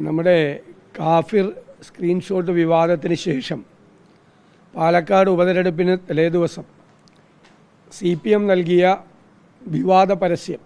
നമ്മുടെ കാഫിർ സ്ക്രീൻഷോട്ട് വിവാദത്തിന് ശേഷം പാലക്കാട് ഉപതെരഞ്ഞെടുപ്പിന് തലേദിവസം CPM നൽകിയ വിവാദ പരസ്യം,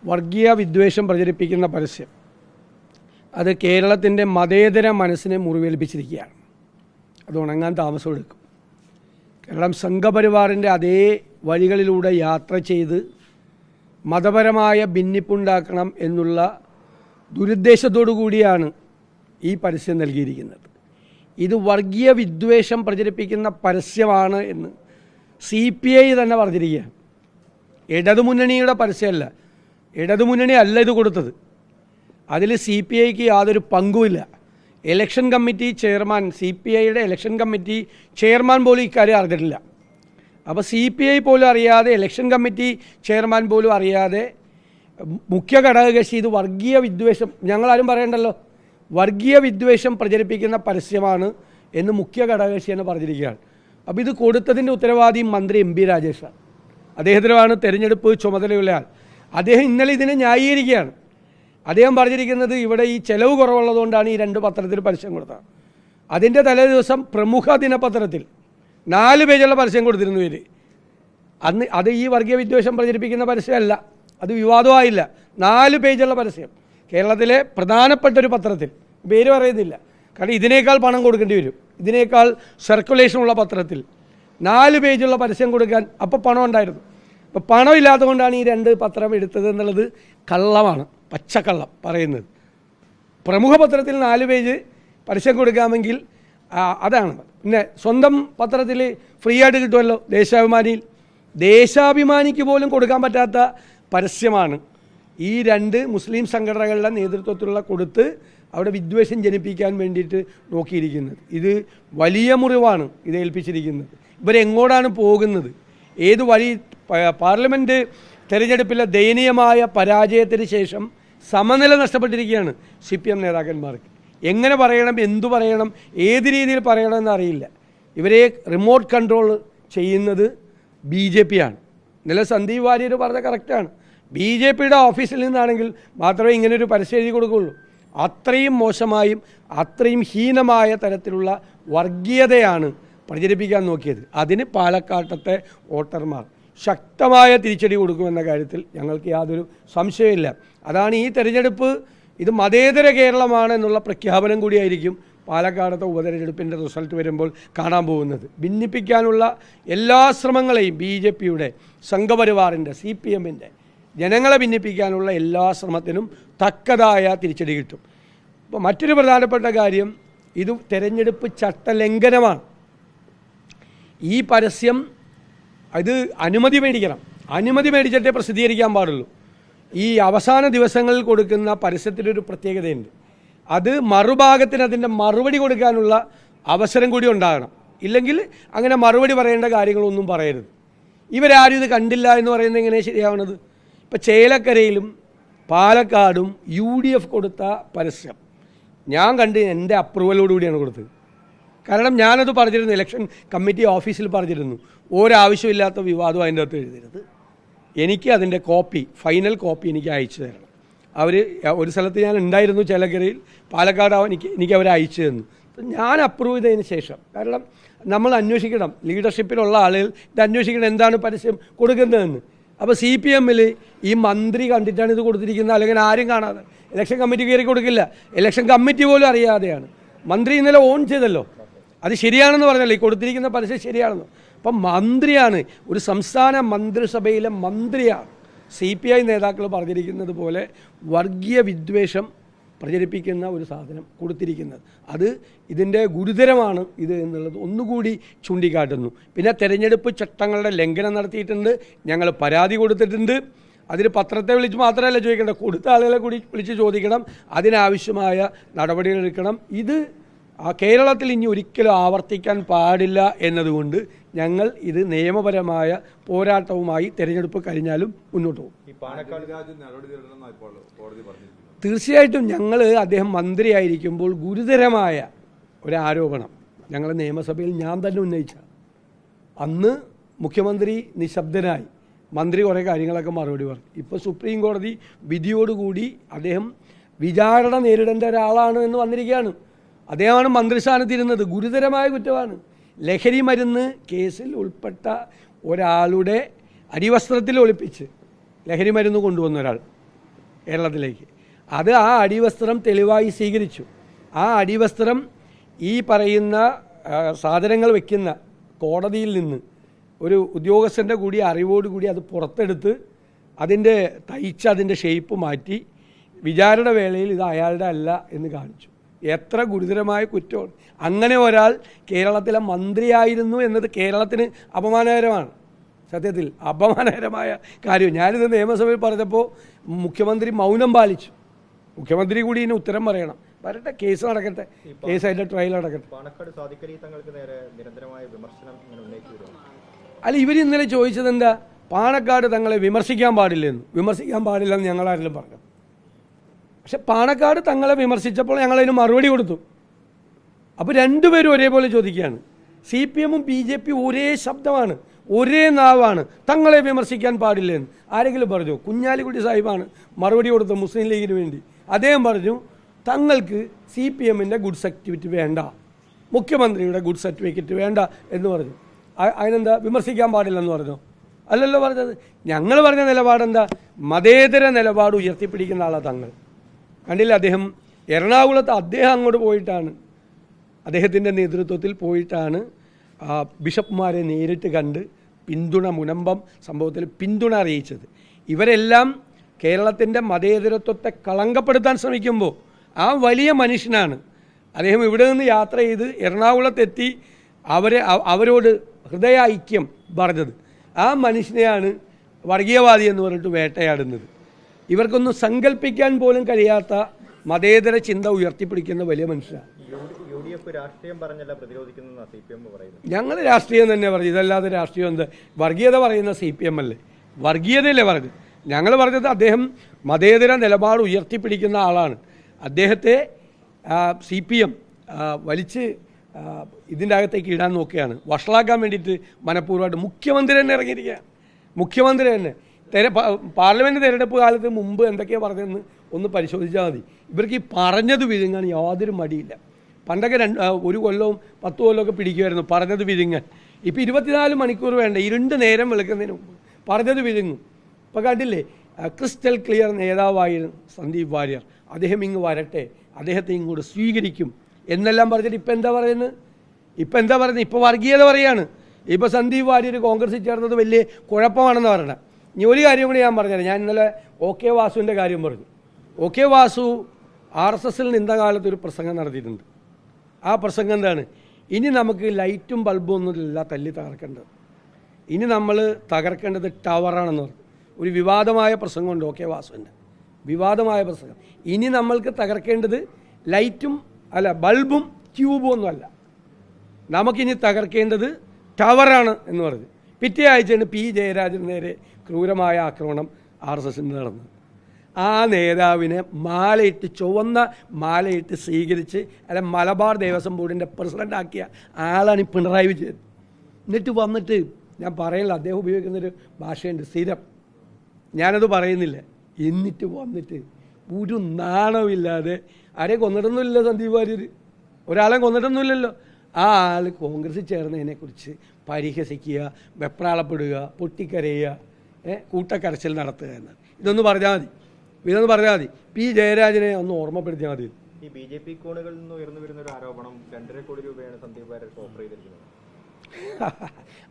വർഗീയ വിദ്വേഷം പ്രചരിപ്പിക്കുന്ന പരസ്യം, അത് കേരളത്തിൻ്റെ മതേതര മനസ്സിനെ മുറിവേൽപ്പിച്ചിരിക്കുകയാണ്. അത് ഉണങ്ങാൻ താമസമെടുക്കും. കേരളം സംഘപരിവാറിൻ്റെ അതേ വഴികളിലൂടെ യാത്ര ചെയ്ത് മതപരമായ ഭിന്നിപ്പുണ്ടാക്കണം എന്നുള്ള ദുരുദ്ദേശത്തോടു കൂടിയാണ് ഈ പരസ്യം നൽകിയിരിക്കുന്നത്. ഇത് വർഗീയ വിദ്വേഷം പ്രചരിപ്പിക്കുന്ന പരസ്യമാണ് എന്ന് CPI തന്നെ പറഞ്ഞിരിക്കുകയാണ്. ഇടതുമുന്നണിയുടെ പരസ്യമല്ല, ഇടതുമുന്നണി അല്ല ഇത് കൊടുത്തത്. അതിൽ CPIക്ക് യാതൊരു പങ്കുമില്ല. ഇലക്ഷൻ കമ്മിറ്റി ചെയർമാൻ, CPIയുടെ ഇലക്ഷൻ കമ്മിറ്റി ചെയർമാൻ പോലും ഇക്കാര്യം അറിഞ്ഞിട്ടില്ല. അപ്പോൾ CPI പോലും അറിയാതെ, ഇലക്ഷൻ കമ്മിറ്റി ചെയർമാൻ പോലും അറിയാതെ മുഖ്യ ഘടകകക്ഷി ഇത് വർഗീയ വിദ്വേഷം, ഞങ്ങളാരും പറയണ്ടല്ലോ, വർഗീയ വിദ്വേഷം പ്രചരിപ്പിക്കുന്ന പരസ്യമാണ് എന്ന് മുഖ്യ ഘടകകക്ഷി എന്ന് പറഞ്ഞിരിക്കുകയാണ്. അപ്പോൾ ഇത് കൊടുത്തതിൻ്റെ ഉത്തരവാദി മന്ത്രി MP രാജേഷാണ്. അദ്ദേഹത്തിനാണ് തെരഞ്ഞെടുപ്പ് ചുമതലയുള്ള ആൾ. അദ്ദേഹം ഇന്നലെ ഇതിനെ ന്യായീകരിക്കുകയാണ്. അദ്ദേഹം പറഞ്ഞിരിക്കുന്നത് ഇവിടെ ഈ ചെലവ് കുറവുള്ളതുകൊണ്ടാണ് ഈ 2 പത്രത്തിൽ പരസ്യം കൊടുത്തത്. അതിൻ്റെ തലേ ദിവസം പ്രമുഖ ദിനപത്രത്തിൽ 4 പേജുള്ള പരസ്യം കൊടുത്തിരുന്നു ഇവർ. അന്ന് അത് ഈ വർഗീയ വിദ്വേഷം പ്രചരിപ്പിക്കുന്ന പരസ്യമല്ല, അത് വിവാദമായില്ല. 4 പേജുള്ള പരസ്യം കേരളത്തിലെ പ്രധാനപ്പെട്ട ഒരു പത്രത്തിൽ, പേര് പറയുന്നില്ല കാരണം ഇതിനേക്കാൾ പണം കൊടുക്കേണ്ടി വരും, ഇതിനേക്കാൾ സർക്കുലേഷനുള്ള പത്രത്തിൽ 4 പേജുള്ള പരസ്യം കൊടുക്കാൻ അപ്പോൾ പണം ഉണ്ടായിരുന്നു. അപ്പോൾ പണം ഇല്ലാത്തതുകൊണ്ടാണ് ഈ 2 പത്രം എടുത്തത് എന്നുള്ളത് കള്ളമാണ്, പച്ചക്കള്ളം പറയുന്നത്. പ്രമുഖ പത്രത്തിൽ 4 പേജ് പരസ്യം കൊടുക്കാമെങ്കിൽ അതാണ്. പിന്നെ സ്വന്തം പത്രത്തിൽ ഫ്രീ ആയിട്ട് കിട്ടുമല്ലോ, ദേശാഭിമാനിക്ക് പോലും കൊടുക്കാൻ പറ്റാത്ത പരസ്യമാണ് ഈ 2 മുസ്ലിം സംഘടനകളുടെ നേതൃത്വത്തിലുള്ള കൊടുത്ത് അവിടെ വിദ്വേഷം ജനിപ്പിക്കാൻ വേണ്ടിയിട്ട് നോക്കിയിരിക്കുന്നത്. ഇത് വലിയ മുറിവാണ് ഇത് ഏൽപ്പിച്ചിരിക്കുന്നത്. ഇവരെങ്ങോട്ടാണ് പോകുന്നത്? ഏത് വഴി? പാർലമെൻറ്റ് തെരഞ്ഞെടുപ്പിലെ ദയനീയമായ പരാജയത്തിന് ശേഷം സമനില നഷ്ടപ്പെട്ടിരിക്കുകയാണ് CPM നേതാക്കന്മാർക്ക്. എങ്ങനെ പറയണം, എന്തു പറയണം, ഏത് രീതിയിൽ പറയണമെന്ന് അറിയില്ല. ഇവരെ റിമോട്ട് കൺട്രോൾ ചെയ്യുന്നത് BJP ആണ്. ഇന്നലെ സന്ദീപ് വാര്യർ പറഞ്ഞത് കറക്റ്റാണ്. BJPയുടെ ഓഫീസിൽ നിന്നാണെങ്കിൽ മാത്രമേ ഇങ്ങനൊരു പരസ്യം എഴുതി കൊടുക്കുകയുള്ളൂ. അത്രയും മോശമായും അത്രയും ഹീനമായ തരത്തിലുള്ള വർഗീയതയാണ് പ്രചരിപ്പിക്കാൻ നോക്കിയത്. അതിന് പാലക്കാട്ടത്തെ വോട്ടർമാർ ശക്തമായ തിരിച്ചടി കൊടുക്കുമെന്ന കാര്യത്തിൽ ഞങ്ങൾക്ക് യാതൊരു സംശയമില്ല. അതാണ് ഈ തെരഞ്ഞെടുപ്പ്, ഇത് മതേതര കേരളമാണ് എന്നുള്ള പ്രഖ്യാപനം കൂടിയായിരിക്കും പാലക്കാടത്തെ ഉപതെരഞ്ഞെടുപ്പിൻ്റെ റിസൾട്ട് വരുമ്പോൾ കാണാൻ പോകുന്നത്. ഭിന്നിപ്പിക്കാനുള്ള എല്ലാ ശ്രമങ്ങളെയും BJPയുടെ, സംഘപരിവാറിൻ്റെ, CPMൻ്റെ, ജനങ്ങളെ ഭിന്നിപ്പിക്കാനുള്ള എല്ലാ ശ്രമത്തിനും തക്കതായ തിരിച്ചടി കിട്ടും. അപ്പോൾ മറ്റൊരു പ്രധാനപ്പെട്ട കാര്യം, ഇത് തെരഞ്ഞെടുപ്പ് ചട്ടലംഘനമാണ്. ഈ പരസ്യം ഇത് അനുമതി മേടിക്കണം, അനുമതി മേടിച്ചിട്ടേ പ്രസിദ്ധീകരിക്കാൻ പാടുള്ളൂ. ഈ അവസാന ദിവസങ്ങളിൽ കൊടുക്കുന്ന പരസ്യത്തിനൊരു പ്രത്യേകതയുണ്ട്. അത് മറുഭാഗത്തിന് അതിൻ്റെ മറുപടി കൊടുക്കാനുള്ള അവസരം കൂടി ഉണ്ടാകണം. ഇല്ലെങ്കിൽ അങ്ങനെ മറുപടി പറയേണ്ട കാര്യങ്ങളൊന്നും പറയരുത്. ഇവരാരും ഇത് കണ്ടില്ല എന്ന് പറയുന്നത് എങ്ങനെയാണ് ശരിയാവുന്നത്? ഇപ്പോൾ ചേലക്കരയിലും പാലക്കാടും UDF കൊടുത്ത പരസ്യം ഞാൻ കണ്ട് എൻ്റെ അപ്രൂവലോടുകൂടിയാണ് കൊടുത്തത്. കാരണം ഞാനത് പറഞ്ഞിരുന്നു, ഇലക്ഷൻ കമ്മിറ്റി ഓഫീസിൽ പറഞ്ഞിരുന്നു, ഒരാവശ്യമില്ലാത്ത വിവാദം അതിൻ്റെ അകത്ത് എഴുതരുത്, എനിക്ക് അതിൻ്റെ കോപ്പി, ഫൈനൽ കോപ്പി എനിക്ക് അയച്ചു തരണം. അവർ ഒരു സ്ഥലത്ത് ഞാൻ ഉണ്ടായിരുന്നു ചേലക്കരയിൽ, പാലക്കാട് എനിക്ക് അവർ അയച്ചു തന്നു. ഞാൻ അപ്രൂവ് ചെയ്തതിന് ശേഷം, കാരണം നമ്മൾ അന്വേഷിക്കണം, ലീഡർഷിപ്പിലുള്ള ആളുകൾ ഇത് അന്വേഷിക്കണം എന്താണ് പരസ്യം കൊടുക്കുന്നതെന്ന്. അപ്പോൾ CPMൽ ഈ മന്ത്രി കണ്ടിട്ടാണ് ഇത് കൊടുത്തിരിക്കുന്നത്, അല്ലെങ്കിൽ ആരും കാണാതെ. ഇലക്ഷൻ കമ്മിറ്റി കയറി കൊടുക്കില്ല, ഇലക്ഷൻ കമ്മിറ്റി പോലും അറിയാതെയാണ്. മന്ത്രി ഇന്നലെ ഓൺ ചെയ്തല്ലോ, അത് ശരിയാണെന്ന് പറഞ്ഞല്ലോ, ഈ കൊടുത്തിരിക്കുന്ന പരസ്യം ശരിയാണെന്ന്. അപ്പം മന്ത്രിയാണ്, ഒരു സംസ്ഥാന മന്ത്രിസഭയിലെ മന്ത്രിയാണ് CPI നേതാക്കൾ പറഞ്ഞിരിക്കുന്നത് പോലെ വർഗീയ വിദ്വേഷം പ്രചരിപ്പിക്കുന്ന ഒരു സാധനം കൊടുത്തിരിക്കുന്നത്. അത് ഇതിൻ്റെ ഗുരുതരമാണ് ഇത് എന്നുള്ളത് ഒന്നുകൂടി ചൂണ്ടിക്കാട്ടുന്നു. പിന്നെ തെരഞ്ഞെടുപ്പ് ചട്ടങ്ങളുടെ ലംഘനം നടത്തിയിട്ടുണ്ട്, ഞങ്ങൾ പരാതി കൊടുത്തിട്ടുണ്ട്. അതിന് പത്രത്തെ വിളിച്ച് മാത്രമല്ല ചോദിക്കേണ്ട, കൊടുത്ത ആളുകളെ കൂടി വിളിച്ച് ചോദിക്കണം, അതിനാവശ്യമായ നടപടികളെടുക്കണം. ഇത് കേരളത്തിൽ ഇനി ഒരിക്കലും ആവർത്തിക്കാൻ പാടില്ല എന്നതുകൊണ്ട് ഞങ്ങൾ ഇത് നിയമപരമായ പോരാട്ടവുമായി തെരഞ്ഞെടുപ്പ് കഴിഞ്ഞാലും മുന്നോട്ട് പോകും. തീർച്ചയായിട്ടും ഞങ്ങൾ അദ്ദേഹം മന്ത്രിയായിരിക്കുമ്പോൾ ഗുരുതരമായ ഒരാരോപണം ഞങ്ങൾ നിയമസഭയിൽ ഞാൻ തന്നെ ഉന്നയിച്ച, അന്ന് മുഖ്യമന്ത്രി നിശബ്ദനായി, മന്ത്രി കുറേ കാര്യങ്ങളൊക്കെ മറുപടി പറഞ്ഞു. ഇപ്പോൾ സുപ്രീം കോടതി വിധിയോടുകൂടി അദ്ദേഹം വിചാരണ നേരിടേണ്ട ഒരാളാണ് എന്ന് വന്നിരിക്കുകയാണ്. അദ്ദേഹമാണ് മന്ത്രിസ്ഥാനത്തിരുന്നത്. ഗുരുതരമായ കുറ്റമാണ്. ലഹരി മരുന്ന് കേസിൽ ഉൾപ്പെട്ട ഒരാളുടെ അടിവസ്ത്രത്തിൽ ഒളിപ്പിച്ച് ലഹരി മരുന്ന് കൊണ്ടുവന്ന ഒരാൾ കേരളത്തിലേക്ക്, അത് ആ അടിവസ്ത്രം തെളിവായി സ്വീകരിച്ചു. ആ അടിവസ്ത്രം ഈ പറയുന്ന സാധനങ്ങൾ വയ്ക്കുന്ന കോടതിയിൽ നിന്ന് ഒരു ഉദ്യോഗസ്ഥൻ്റെ കൂടി അറിവോടുകൂടി അത് പുറത്തെടുത്ത് അതിൻ്റെ അതിൻ്റെ ഷേപ്പ് മാറ്റി വിചാരണ വേളയിൽ ഇത് അയാളുടെ അല്ല എന്ന് കാണിച്ചു. എത്ര ഗുരുതരമായ കുറ്റമാണ്. അങ്ങനെ ഒരാൾ കേരളത്തിലെ മന്ത്രിയായിരുന്നു എന്നത് കേരളത്തിന് അപമാനകരമാണ്. സത്യത്തിൽ അപമാനകരമായ കാര്യം. ഞാനിത് നിയമസഭയിൽ പറഞ്ഞപ്പോൾ മുഖ്യമന്ത്രി മൗനം പാലിച്ചു. മുഖ്യമന്ത്രി കൂടി ഇതിന് ഉത്തരം പറയണം. വരട്ടെ, കേസ് നടക്കട്ടെ, കേസ് അതിൻ്റെ ട്രയൽ നടക്കട്ടെ. പാണക്കാട് സാദിഖ് അലി തങ്ങൾക്ക് നേരെ നിരന്തരമായ വിമർശനം അല്ല, ഇവർ ഇന്നലെ ചോദിച്ചത് എന്താ? പാണക്കാട് തങ്ങളെ വിമർശിക്കാൻ പാടില്ലെന്ന്. വിമർശിക്കാൻ പാടില്ലെന്ന് ഞങ്ങളാരെങ്കിലും പറഞ്ഞു. പക്ഷെ പാണക്കാട് തങ്ങളെ വിമർശിച്ചപ്പോൾ ഞങ്ങളതിന് മറുപടി കൊടുത്തു. അപ്പോൾ രണ്ടുപേരും ഒരേപോലെ ചോദിക്കുകയാണ്. CPM ഉം BJP ഒരേ ശബ്ദമാണ്, ഒരേ നാവാണ്. തങ്ങളെ വിമർശിക്കാൻ പാടില്ലെന്ന് ആരെങ്കിലും പറഞ്ഞു? കുഞ്ഞാലിക്കുട്ടി സാഹിബാണ് മറുപടി കൊടുത്തു മുസ്ലിം ലീഗിന് വേണ്ടി. അദ്ദേഹം പറഞ്ഞു തങ്ങൾക്ക് CPM-ൻ്റെ ഗുഡ് സർട്ടിഫിക്കറ്റ് വേണ്ട, മുഖ്യമന്ത്രിയുടെ ഗുഡ് സർട്ടിഫിക്കറ്റ് വേണ്ട എന്ന് പറഞ്ഞു. അതിനെന്താ വിമർശിക്കാൻ പാടില്ലെന്ന് പറഞ്ഞു? അല്ലല്ലോ പറഞ്ഞത്. ഞങ്ങൾ പറഞ്ഞ നിലപാടെന്താ? മതേതര നിലപാട് ഉയർത്തിപ്പിടിക്കുന്ന ആളാണ് തങ്ങൾ. കണ്ടില്ല, അദ്ദേഹം എറണാകുളത്ത് അദ്ദേഹം അങ്ങോട്ട് പോയിട്ടാണ്, അദ്ദേഹത്തിൻ്റെ നേതൃത്വത്തിൽ പോയിട്ടാണ് ബിഷപ്പുമാരെ നേരിട്ട് കണ്ട് മുനമ്പം സംഭവത്തിൽ പിന്തുണ അറിയിച്ചത്. ഇവരെല്ലാം കേരളത്തിൻ്റെ മതേതരത്വത്തെ കളങ്കപ്പെടുത്താൻ ശ്രമിക്കുമ്പോൾ ആ വലിയ മനുഷ്യനാണ് അദ്ദേഹം ഇവിടെ നിന്ന് യാത്ര ചെയ്ത് എറണാകുളത്തെത്തി അവരോട് ഹൃദയ ഐക്യം പറഞ്ഞത്. ആ മനുഷ്യനെയാണ് വർഗീയവാദി എന്ന് പറഞ്ഞിട്ട് വേട്ടയാടുന്നത്. ഇവർക്കൊന്നും സങ്കല്പിക്കാൻ പോലും കഴിയാത്ത മതേതര ചിന്ത ഉയർത്തിപ്പിടിക്കുന്ന വലിയ മനുഷ്യരാണ്. ഞങ്ങൾ രാഷ്ട്രീയം തന്നെ പറഞ്ഞു. ഇതല്ലാതെ രാഷ്ട്രീയം എന്ത്? വർഗീയത പറയുന്ന CPM അല്ലേ? വർഗീയതയല്ലേ പറഞ്ഞു? ഞങ്ങൾ പറഞ്ഞത് അദ്ദേഹം മതേതര നിലപാട് ഉയർത്തിപ്പിടിക്കുന്ന ആളാണ്. അദ്ദേഹത്തെ CPM വലിച്ച് ഇതിൻ്റെ അകത്തേക്ക് ഇടാൻ നോക്കുകയാണ്, വഷളാക്കാൻ വേണ്ടിയിട്ട് മനഃപൂർവ്വമായിട്ട്. മുഖ്യമന്ത്രി തന്നെ ഇറങ്ങിയിരിക്കുകയാണ്. മുഖ്യമന്ത്രി തന്നെ പാർലമെൻറ്റ് തിരഞ്ഞെടുപ്പ് കാലത്ത് മുമ്പ് എന്തൊക്കെയാണ് പറഞ്ഞതെന്ന് ഒന്ന് പരിശോധിച്ചാൽ മതി. ഇവർക്ക് ഈ പറഞ്ഞത് വിഴുങ്ങാൻ യാതൊരു മടിയില്ല. പണ്ടൊക്കെ 1 കൊല്ലവും 10 കൊല്ലമൊക്കെ പിടിക്കുമായിരുന്നു പറഞ്ഞത് വിഴുങ്ങാൻ. ഇപ്പോൾ 24 മണിക്കൂർ വേണ്ട, ഇരുണ്ട് നേരം വെളുക്കുന്നതിന് മുമ്പ് പറഞ്ഞത് വിഴുങ്ങും. ഇപ്പോൾ കണ്ടില്ലേ, ക്രിസ്റ്റൽ ക്ലിയർ നേതാവായിരുന്നു സന്ദീപ് വാര്യർ. അദ്ദേഹം ഇങ്ങ് വരട്ടെ, അദ്ദേഹത്തെ ഇങ്ങോട്ട് സ്വീകരിക്കും എന്നെല്ലാം പറഞ്ഞിട്ട് ഇപ്പം എന്താ പറയുന്നത്? ഇപ്പോൾ വർഗീയത പറയുകയാണ്. ഇപ്പോൾ സന്ദീപ് വാര്യർ കോൺഗ്രസിൽ ചേർന്നത് വലിയ കുഴപ്പമാണെന്ന് പറയണം. ഇനി ഒരു കാര്യം കൂടി ഞാൻ പറഞ്ഞുതരാം. ഞാൻ ഇന്നലെ OK വാസുവിൻ്റെ കാര്യം പറഞ്ഞു. OK വാസു RSSൽ നിന്ന കാലത്ത് ഒരു പ്രസംഗം നടത്തിയിട്ടുണ്ട്. ആ പ്രസംഗം എന്താണ്? ഇനി നമുക്ക് ലൈറ്റും ബൾബും ഒന്നുമില്ല തല്ലി തകർക്കേണ്ടത്, ഇനി നമ്മൾ തകർക്കേണ്ടത് ടവറാണെന്ന് പറഞ്ഞു. ഒരു വിവാദമായ പ്രസംഗമുണ്ട് OK വാസുവിൻ്റെ, വിവാദമായ പ്രസംഗം. ഇനി നമ്മൾക്ക് തകർക്കേണ്ടത് ലൈറ്റും ബൾബും ട്യൂബും ഒന്നുമല്ല, നമുക്കിനി തകർക്കേണ്ടത് ടവറാണ് എന്ന് പറഞ്ഞു. പിറ്റേ ആഴ്ചയാണ് P ജയരാജന് നേരെ ക്രൂരമായ ആക്രമണം RSSന് നടന്നത്. ആ നേതാവിനെ മാലയിട്ട്, ചുവന്ന മാലയിട്ട് സ്വീകരിച്ച് മലബാർ ദേവസ്വം ബോർഡിൻ്റെ പ്രസിഡൻ്റാക്കിയ ആളാണ് ഈ പിണറായി വിജയൻ. എന്നിട്ട് വന്നിട്ട്, ഞാൻ പറയില്ല, അദ്ദേഹം ഉപയോഗിക്കുന്നൊരു ഭാഷയുണ്ട് സ്ഥിരം, ഞാനത് പറയുന്നില്ല. എന്നിട്ട് വന്നിട്ട് ഒരു നാണമില്ലാതെ, ആരെയും കൊന്നിട്ടൊന്നുമില്ല സന്ദീപ് വാര്യർ, ഒരാളെ കൊന്നിട്ടൊന്നുമില്ലല്ലോ. ആ ആൾ കോൺഗ്രസ്സിൽ ചേർന്നതിനെക്കുറിച്ച് പരിഹസിക്കുക, വെപ്രാളപ്പെടുക, പൊട്ടിക്കരയുക, കൂട്ടക്കരച്ചിൽ നടത്തുക എന്ന്. ഇതൊന്ന് പറഞ്ഞാൽ മതി. P ജയരാജനെ ഒന്ന് ഓർമ്മപ്പെടുത്തിയാൽ മതി. ഈ BJP കോണുകളിൽ നിന്ന് ഉയർന്നു വരുന്ന ഒരു ആരോപണം 2.5 കോടി രൂപയാണ് സന്ദീപ് വാര്യർ ഓഫർ ചെയ്തിരിക്കുന്നത്.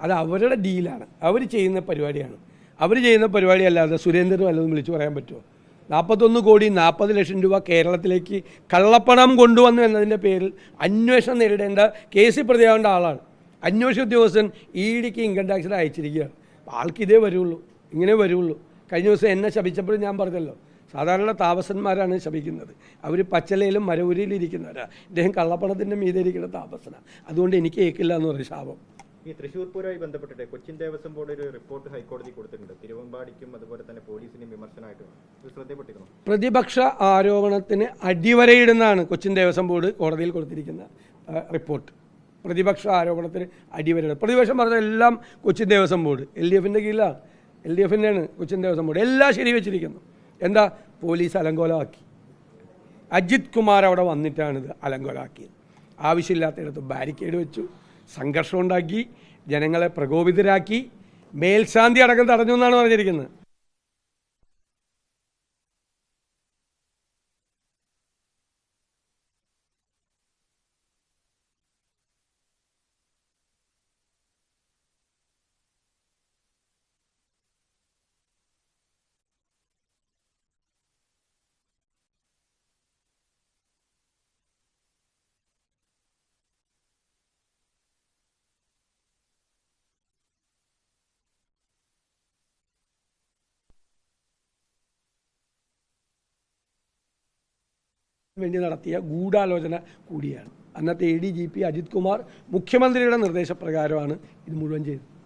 അത് അവരുടെ ഡീലാണ്, അവർ ചെയ്യുന്ന പരിപാടിയാണ്. അവർ ചെയ്യുന്ന പരിപാടിയല്ലാതെ സുരേന്ദ്രൻ വല്ലതും വിളിച്ചു പറയാൻ പറ്റുമോ? 41 കോടി 40 ലക്ഷം രൂപ കേരളത്തിലേക്ക് കള്ളപ്പണം കൊണ്ടുവന്നു എന്നതിൻ്റെ പേരിൽ അന്വേഷണം നേരിടേണ്ട, കേസിൽ പ്രതിയാവേണ്ട ആളാണ്. അന്വേഷണ ഉദ്യോഗസ്ഥൻ EDക്ക് ഇൻകം ടാക്സിൽ അയച്ചിരിക്കുകയാണ്. ആൾക്ക് ഇതേ വരുള്ളൂ, ഇങ്ങനെ വരുള്ളൂ. കഴിഞ്ഞ ദിവസം എന്നെ ശപിച്ചപ്പോഴും ഞാൻ പറഞ്ഞല്ലോ, സാധാരണ താപസന്മാരാണ് ശപിക്കുന്നത്. അവർ പച്ചലയിലും മരവുരിയിലും ഇരിക്കുന്നവരാണ്. ഇദ്ദേഹം കള്ളപ്പണത്തിൻ്റെ മീതെ ഇരിക്കുന്ന താപസനാണ്. അതുകൊണ്ട് എനിക്ക് കേൾക്കില്ല എന്ന് പറയും ശാപം. ഈ തൃശ്ശൂർ പൂരവുമായി ബന്ധപ്പെട്ടിട്ട് കൊച്ചിൻ ദേവസ്വം ബോർഡ് ഒരു റിപ്പോർട്ട് ഹൈക്കോടതി കൊടുത്തിട്ടുണ്ട്. തിരുവമ്പാടിക്കും അതുപോലെ തന്നെ പോലീസിനും വിമർശനമായിട്ടും ശ്രദ്ധപ്പെട്ടിരുന്നു. പ്രതിപക്ഷ ആരോപണത്തിന് അടിവരയിടുന്നതാണ് കൊച്ചിൻ ദേവസ്വം ബോർഡ് കോടതിയിൽ കൊടുത്തിരിക്കുന്ന റിപ്പോർട്ട്. പ്രതിപക്ഷ ആരോപണത്തിന് അടിവരയിടുന്നത്. പ്രതിപക്ഷം പറഞ്ഞ എല്ലാം കൊച്ചിൻ ദേവസ്വം ബോർഡ് LDFൻ്റെ കീഴിലാണ്, LDFൻ്റെയാണ് കൊച്ചിൻ ദേവസ്വം ബോർഡ്. എല്ലാം ശരിവെച്ചിരിക്കുന്നു. എന്താ? പോലീസ് അലങ്കോലമാക്കി. അജിത് കുമാർ അവിടെ വന്നിട്ടാണിത് അലങ്കോലാക്കിയത്. ആവശ്യമില്ലാത്തയിടത്ത് ബാരിക്കേഡ് വെച്ചു, സംഘർഷം ഉണ്ടാക്കി, ജനങ്ങളെ പ്രകോപിതരാക്കി, മേൽശാന്തി അടക്കം തടഞ്ഞു എന്നാണ് പറഞ്ഞിരിക്കുന്നത്. വേണ്ടി നടത്തിയ ഗൂഢാലോചന കൂടിയാണ്. അന്നത്തെ ADGP അജിത് കുമാർ മുഖ്യമന്ത്രിയുടെ നിർദ്ദേശപ്രകാരമാണ് ഇത് മുഴുവൻ ചെയ്തത്.